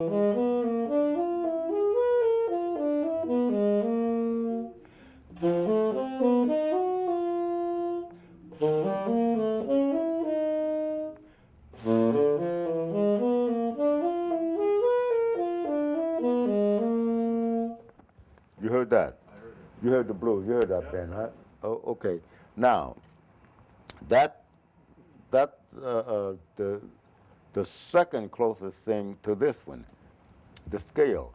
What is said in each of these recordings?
You heard that? You heard the blues. You heard that, Ben, huh? Oh, okay. Now, that that the second closest thing to this one, the scale.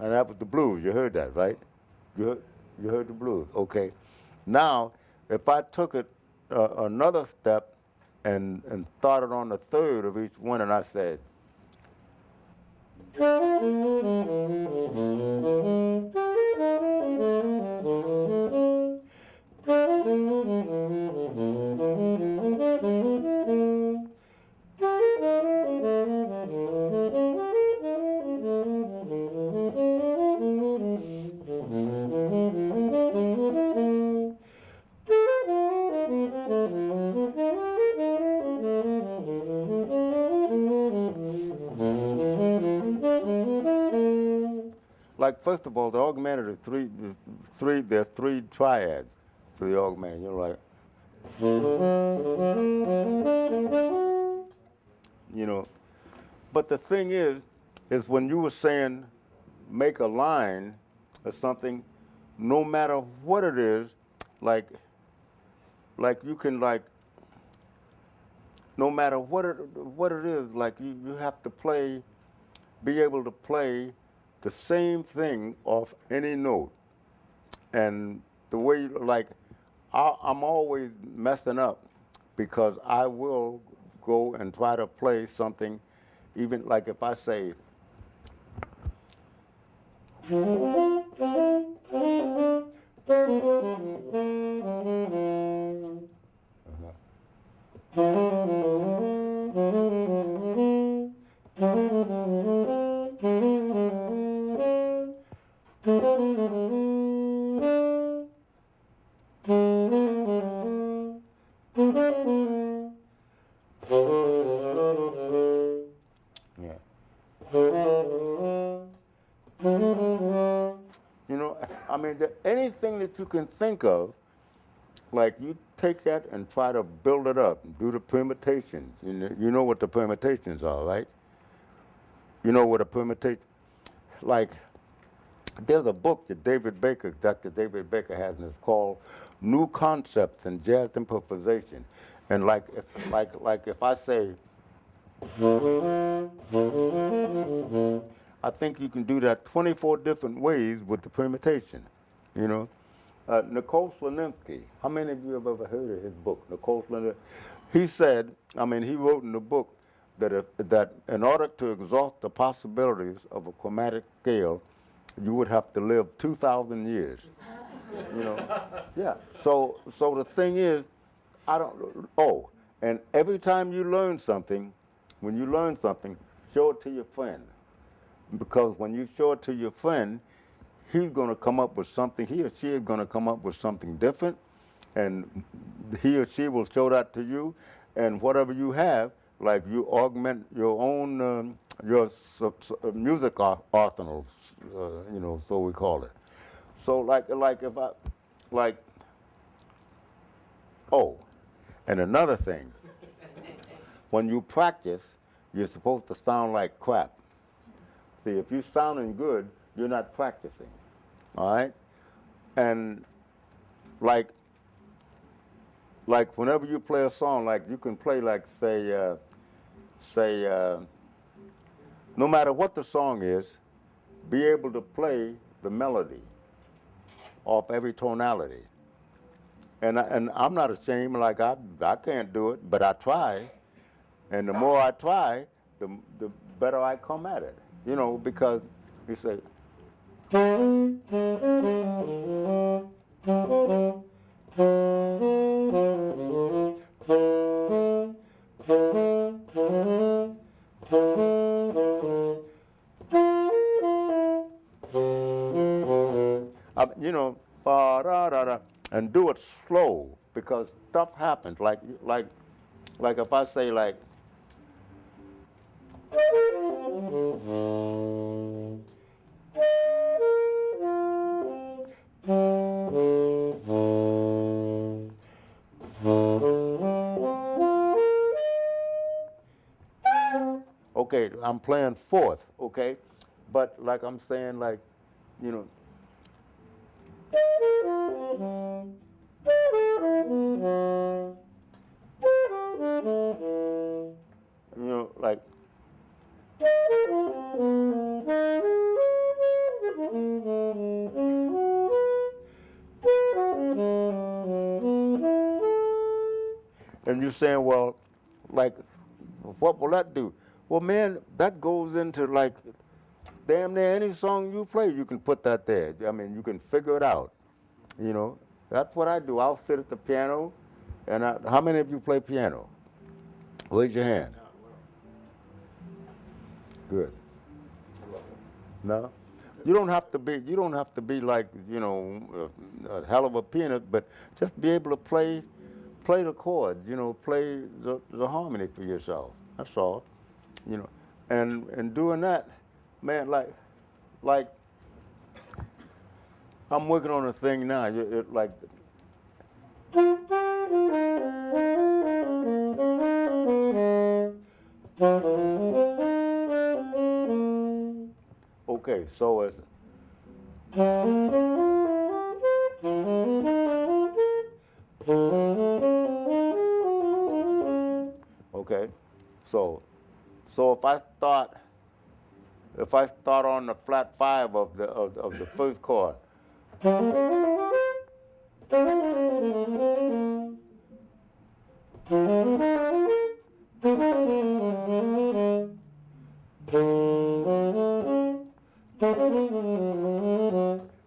And that was the blues. You heard that, right? You heard the blues. Okay. Now, if I took it another step and started on the third of each one, and I said, like, first of all, the augmented there are three triads for the augmented. You know, like, you know. But the thing is when you were saying make a line or something, no matter what it is, like you can no matter what it is, like you have to be able to play the same thing off any note. And the way, like, I'm always messing up because I will go and try to play something, even like if I say, yeah. You know, I mean, anything that you can think of, like you take that and try to build it up, do the permutations. You know what the permutations are, right? You know what a permutation, like, there's a book that Dr. David Baker has, and it's called New Concepts in Jazz Improvisation. And like if I say, I think you can do that 24 different ways with the permutation, you know. Nicole Slonimsky, how many of you have ever heard of his book, Nicole Slonimsky? He said, I mean, he wrote in the book that in order to exhaust the possibilities of a chromatic scale, you would have to live 2,000 years, you know. Yeah, so the thing is, and every time you learn something, when you learn something, show it to your friend. Because when you show it to your friend, he's going to come up with something, he or she is going to come up with something different, and he or she will show that to you, and whatever you have, like you augment your own, music arsenal, you know, so we call it. So like if I, like, oh, and another thing, when you practice, you're supposed to sound like crap. See, if you're sounding good, you're not practicing, all right? And like whenever you play a song, like you can play like say, no matter what the song is, be able to play the melody off every tonality. And I'm not ashamed, like I can't do it, but I try. And the more I try, the better I come at it. You know, because you say, you know, ba-da-da-da, and do it slow because stuff happens. Like if I say like, okay, I'm playing fourth, okay, but like I'm saying, like, you know, like. And you're saying, well, like, what will that do? Well, man, that goes into like, damn near any song you play, you can put that there. I mean, you can figure it out. You know, that's what I do. I'll sit at the piano, and how many of you play piano? Raise your hand. Good. No? You don't have to be. You don't have to be like, you know, a hell of a pianist, but just be able to play the chords. You know, play the harmony for yourself. That's all. You know, and doing that, man, like I'm working on a thing now. Like. Okay, so it's. Okay, so if I start on the flat 5 of the first chord.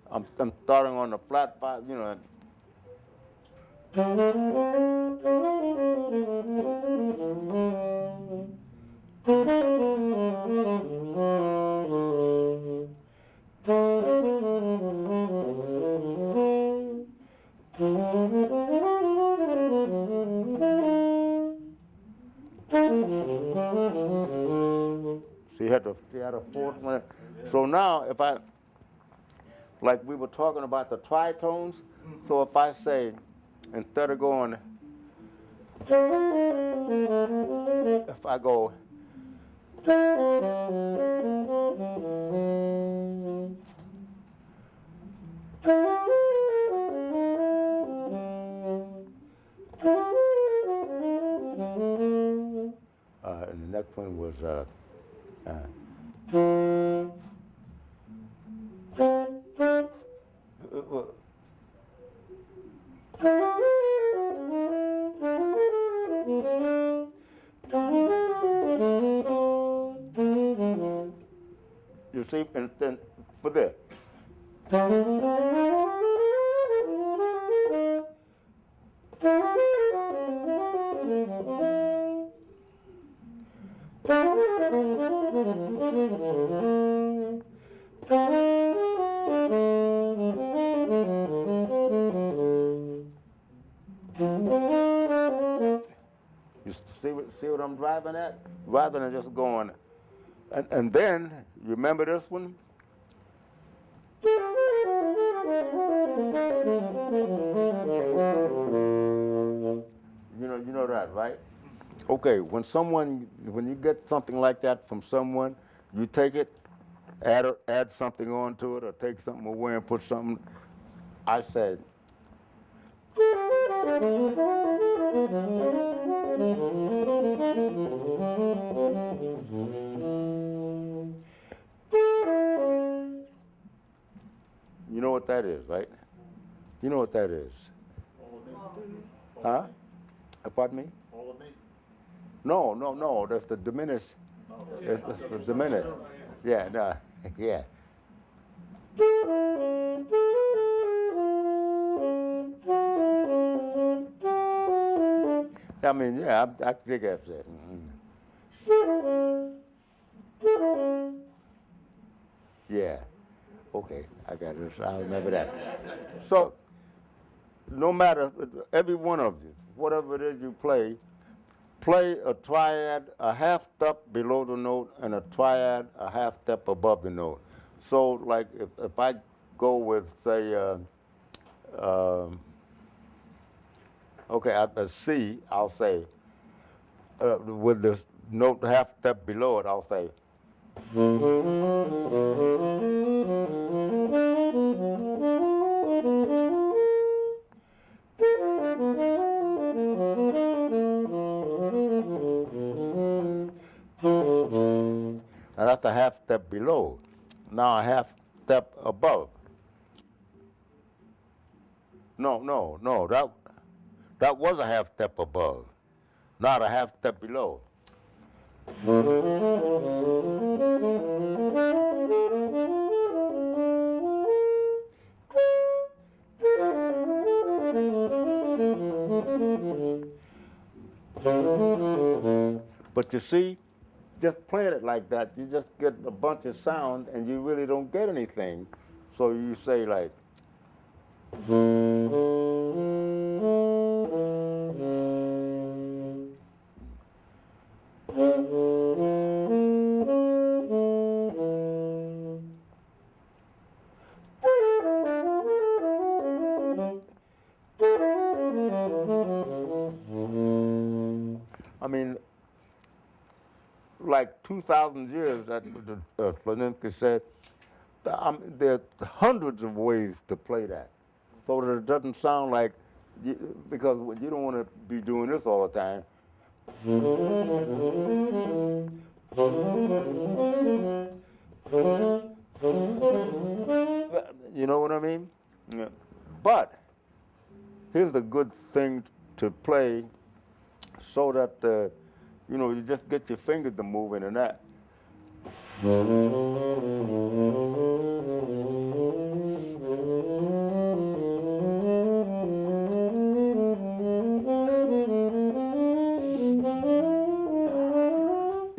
I'm starting on the flat 5, you know. So you had a fourth one. So now if I, like we were talking about the tritones, so if I say, instead of going, if I go, and the next one was, you see, and then for this. You see what I'm driving at? Rather than just going, and then, you remember this one? You know that, right? Okay, when you get something like that from someone, you take it, add something onto it, or take something away and put something. I said, you know what that is, right? You know what that is. Huh? Pardon me? No. That's the diminished. That's the diminished. Yeah, no, yeah. I mean, yeah, I think that's it. Yeah. Okay, I got it. I remember that. So, no matter, every one of you, whatever it is you play a triad a half step below the note and a triad a half step above the note. So, like, if I go with, say, okay, at the C, I'll say, with the note half step below it, I'll say, and that's a half step below. Now a half step above. No, that was a half step above, not a half step below. But you see, just playing it like that, you just get a bunch of sound and you really don't get anything. So you say like, I mean, like 2,000 years that Florinsky said, there are hundreds of ways to play that, so that it doesn't sound like, because you don't want to be doing this all the time. You know what I mean? Yeah. But here's a good thing to play so that, you just get your fingers to moving and that.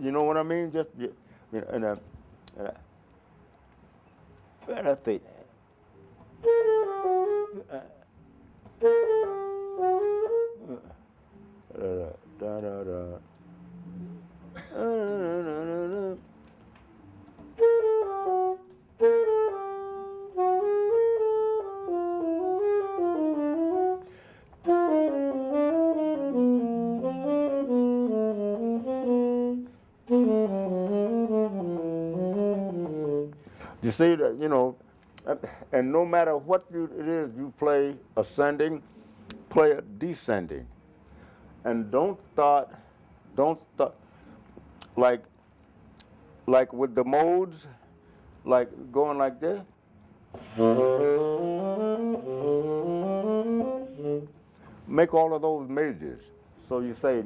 You know what I mean? Just, let's see. You see that, and no matter what it is you play ascending, play it descending. And don't start, like with the modes, like going like this. Make all of those majors. So you say,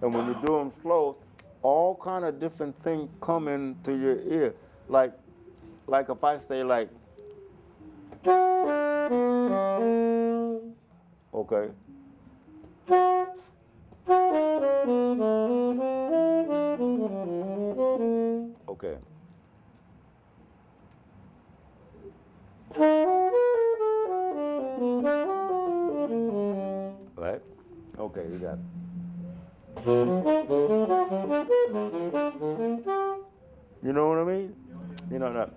and when you do them slow, all kind of different things come into your ear. Like if I say like, okay. Okay. Right? Okay, you got it. You know what I mean? You know that.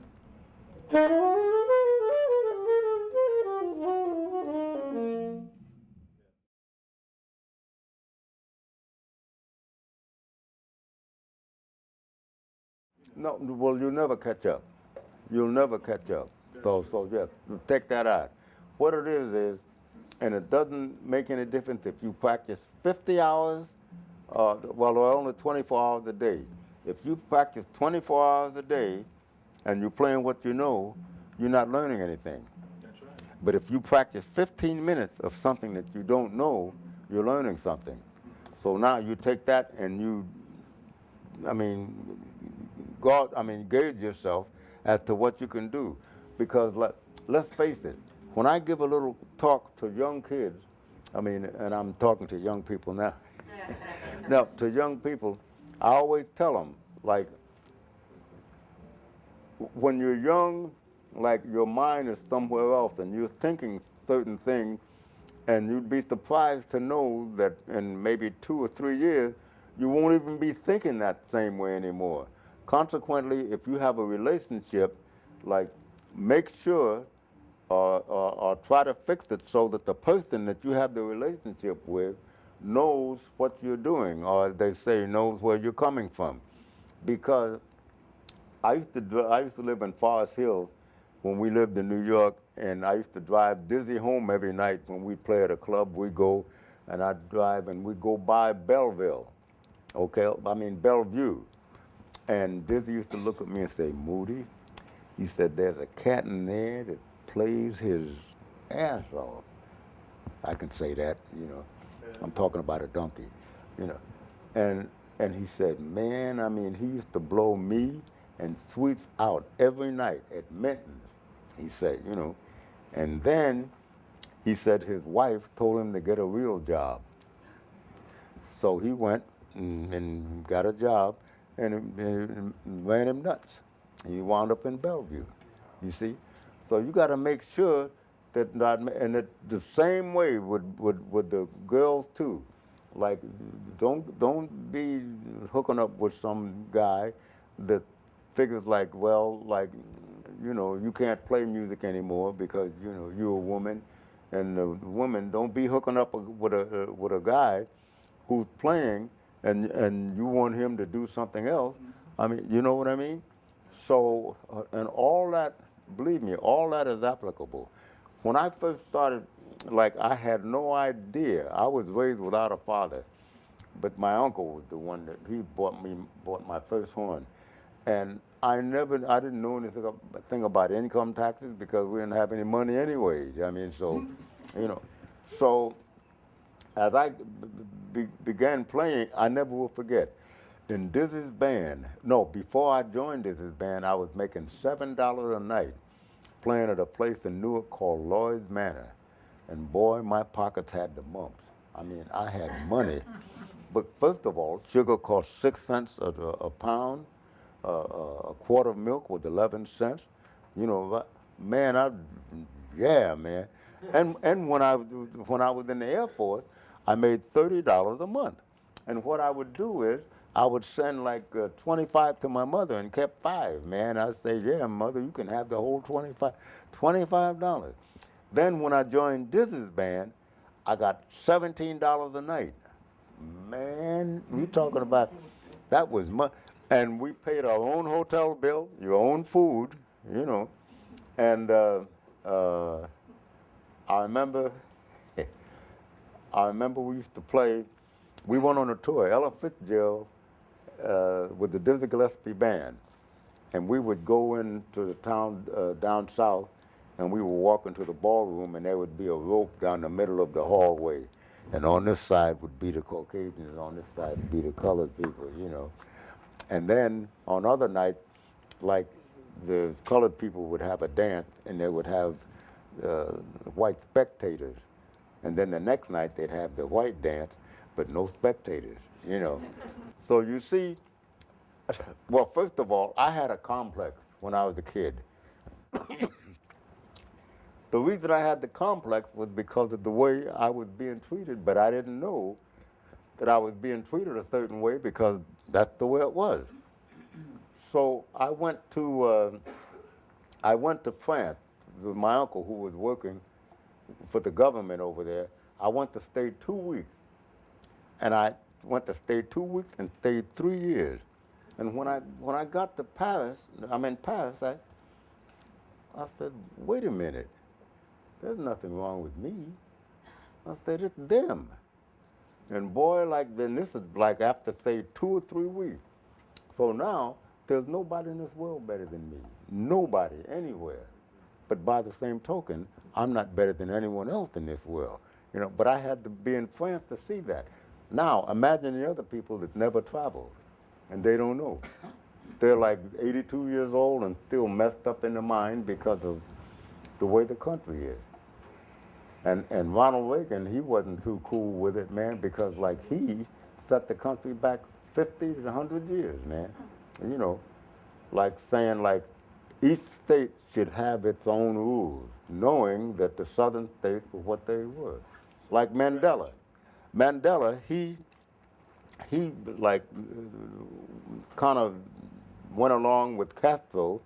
No, well, you'll never catch up. You'll never catch up. So yeah, take that out. What it is, and it doesn't make any difference if you practice 50 hours Well, there are only 24 hours a day. If you practice 24 hours a day and you're playing what you know, you're not learning anything. That's right. But if you practice 15 minutes of something that you don't know, you're learning something. So now you take that and you, I mean, gauge yourself as to what you can do. Because let's face it, when I give a little talk to young kids, and I'm talking to young people now. Now, to young people, I always tell them, like, when you're young, like your mind is somewhere else and you're thinking certain things, and you'd be surprised to know that in maybe 2 or 3 years, you won't even be thinking that same way anymore. Consequently, if you have a relationship, like, make sure or try to fix it so that the person that you have the relationship with knows what you're doing, or they say knows where you're coming from. Because I used to live in Forest Hills when we lived in New York, and I used to drive Dizzy home every night when we play at a club. We go, and I'd drive, and we go by Belleville, Bellevue. And Dizzy used to look at me and say, Moody, he said, there's a cat in there that plays his ass off. I can say that, you know. I'm talking about a donkey, you know. And he said, man, he used to blow me and Sweets out every night at Minton's, he said, you know. And then he said his wife told him to get a real job. So he went and got a job, and it ran him nuts. He wound up in Bellevue, you see. So you got to make sure that the same way with the girls too. Like, don't be hooking up with some guy that figures like, well, like, you know, you can't play music anymore because, you know, you're a woman, and the woman, don't be hooking up with a guy who's playing and you want him to do something else. You know what I mean? So, and all that, believe me, all that is applicable. When I first started, like, I had no idea. I was raised without a father, but my uncle was the one that he bought my first horn. And I didn't know anything about income taxes because we didn't have any money anyway. So, you know, so as I began playing, I never will forget. In Dizzy's band, no, before I joined Dizzy's band, I was making $7 a night playing at a place in Newark called Lloyd's Manor. And boy, my pockets had the mumps. I had money. But first of all, sugar cost 6 cents a pound. A quart of milk was 11 cents. You know, man, yeah, man. And when I was in the Air Force, I made $30 a month. And what I would do is I would send like 25 to my mother and kept 5, man. I'd say, yeah, mother, you can have the whole $25. Then when I joined Dizzy's band, I got $17 a night. Man, you talking about, that was money. And we paid our own hotel bill, your own food, you know. And I remember, we used to play. We went on a tour, Ella Fitzgerald, with the Dizzy Gillespie band, and we would go into the town down south, and we would walk into the ballroom, and there would be a rope down the middle of the hallway, and on this side would be the Caucasians, on this side would be the colored people, you know. And then on other nights, like, the colored people would have a dance, and they would have white spectators. And then the next night, they'd have the white dance, but no spectators, you know. So you see, well, first of all, I had a complex when I was a kid. The reason I had the complex was because of the way I was being treated, but I didn't know that I was being treated a certain way because that's the way it was. So I went to France with my uncle who was working for the government over there. I went to stay 2 weeks, and I went to stay 2 weeks and stayed 3 years. And when I got to Paris, I said, wait a minute, there's nothing wrong with me. I said, it's them. And boy, like then this is like after say 2 or 3 weeks. So now there's nobody in this world better than me. Nobody anywhere. But by the same token, I'm not better than anyone else in this world. But I had to be in France to see that. Now imagine the other people that never traveled, and they don't know. They're like 82 years old and still messed up in the mind because of the way the country is. And Ronald Reagan, he wasn't too cool with it, man, because like he set the country back 50 to 100 years, man. Like saying like each state should have its own rules, knowing that the southern states were what they were. Like Mandela. Mandela, he like kind of went along with Castro,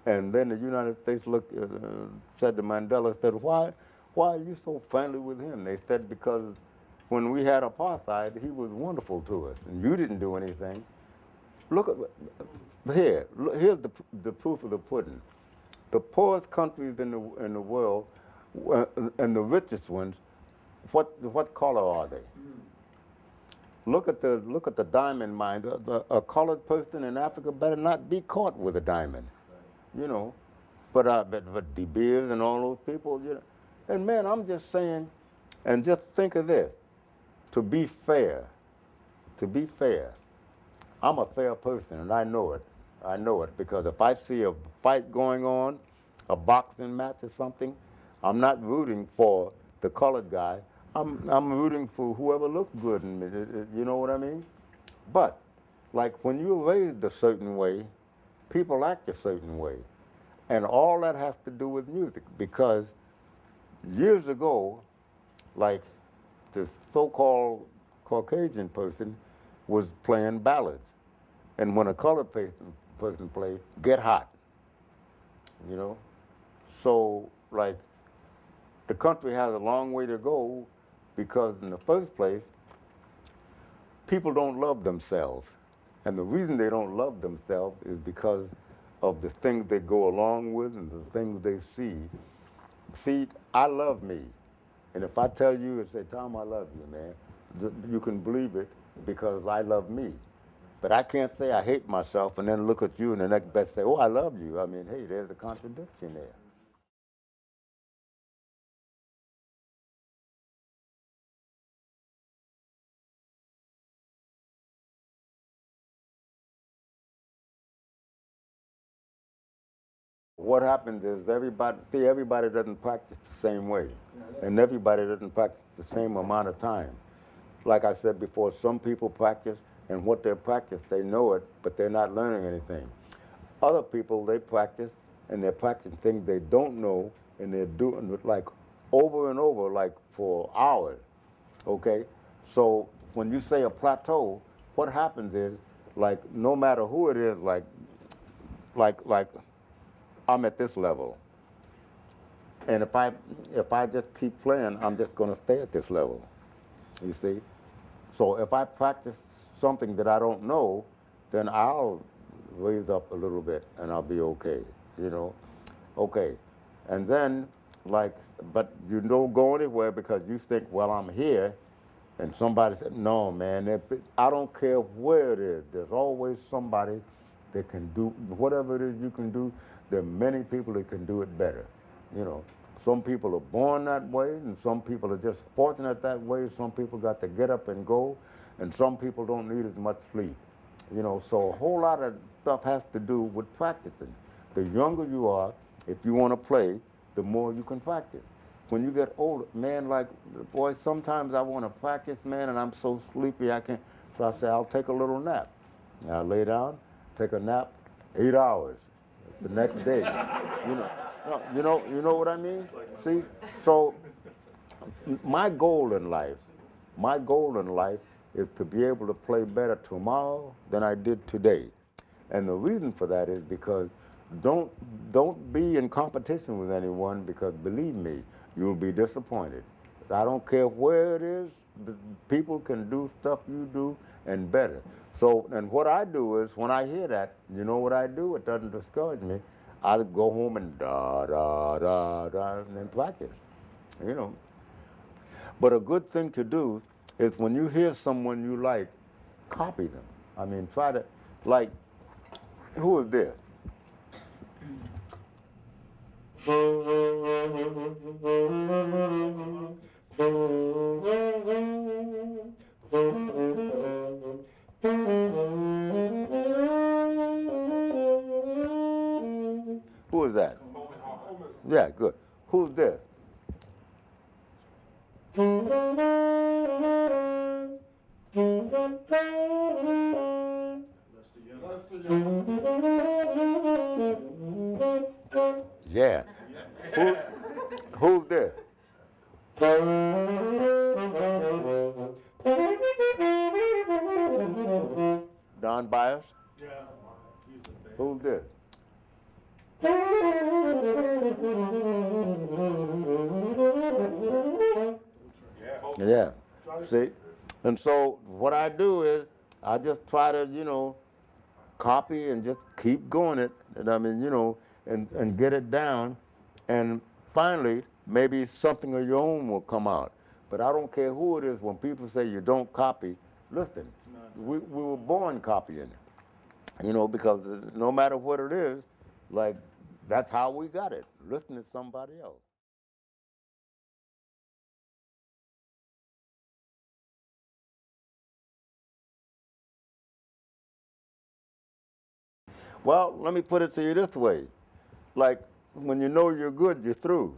and then the United States said to Mandela, said, why are you so friendly with him? They said, because when we had apartheid, he was wonderful to us, and you didn't do anything. Look at here. Here's the proof of the pudding. The poorest countries in the world, and the richest ones, what color are they? Look at the diamond mine. A colored person in Africa better not be caught with a diamond, But De Beers and all those people, And man, I'm just saying, and just think of this: to be fair, I'm a fair person, and I know it. I know it because if I see a fight going on, a boxing match or something, I'm not rooting for the colored guy. I'm rooting for whoever looks good in me. You know what I mean? But like when you're raised a certain way, people act a certain way, and all that has to do with music. Because years ago, like the so-called Caucasian person was playing ballads, and when a colored person played, get hot. So like the country has a long way to go, because in the first place, people don't love themselves. And the reason they don't love themselves is because of the things they go along with and the things they see. See, I love me. And if I tell you and say, Tom, I love you, man, you can believe it because I love me. But I can't say I hate myself and then look at you and the next best say, oh, I love you. I mean, hey, there's a contradiction there. What happens is everybody doesn't practice the same way, and everybody doesn't practice the same amount of time. Like I said before, some people practice, and what they practice, they know it, but they're not learning anything. Other people, they practice, and they're practicing things they don't know, and they're doing it like over and over, like for hours, okay? So when you say a plateau, what happens is, like no matter who it is, like I'm at this level. And if I just keep playing, I'm just going to stay at this level, you see? So if I practice something that I don't know, then I'll raise up a little bit and I'll be okay, Okay. And then, but you don't go anywhere because you think, well, I'm here. And somebody said, no, man, I don't care where it is. There's always somebody that can do whatever it is you can do. There are many people that can do it better. Some people are born that way, and some people are just fortunate that way. Some people got to get up and go, and some people don't need as much sleep. So a whole lot of stuff has to do with practicing. The younger you are, if you want to play, the more you can practice. When you get older, man, like, boy, sometimes I want to practice, man, and I'm so sleepy I can't. So I say, I'll take a little nap. And I lay down, take a nap, 8 hours the next day. You know what I mean? See? So my goal in life is to be able to play better tomorrow than I did today. And the reason for that is because don't be in competition with anyone, because believe me, you'll be disappointed. I don't care where it is, people can do stuff you do and better. So, and what I do is, when I hear that, you know what I do? It doesn't discourage me. I go home and and then practice, But a good thing to do is when you hear someone you like, copy them. I mean, try to, like, who is this? Who is that? Yeah, good. Who's this? Yeah. Who, who's this? Don Byers? Yeah, he's a big. Who's this? Yeah. See? And so what I do is I just try to, copy and just keep going it. And I mean, and get it down. And finally, maybe something of your own will come out. But I don't care who it is. When people say you don't copy, listen, we were born copying, because no matter what it is, like, that's how we got it, listening to somebody else. Well, let me put it to you this way. Like, when you know you're good, you're through.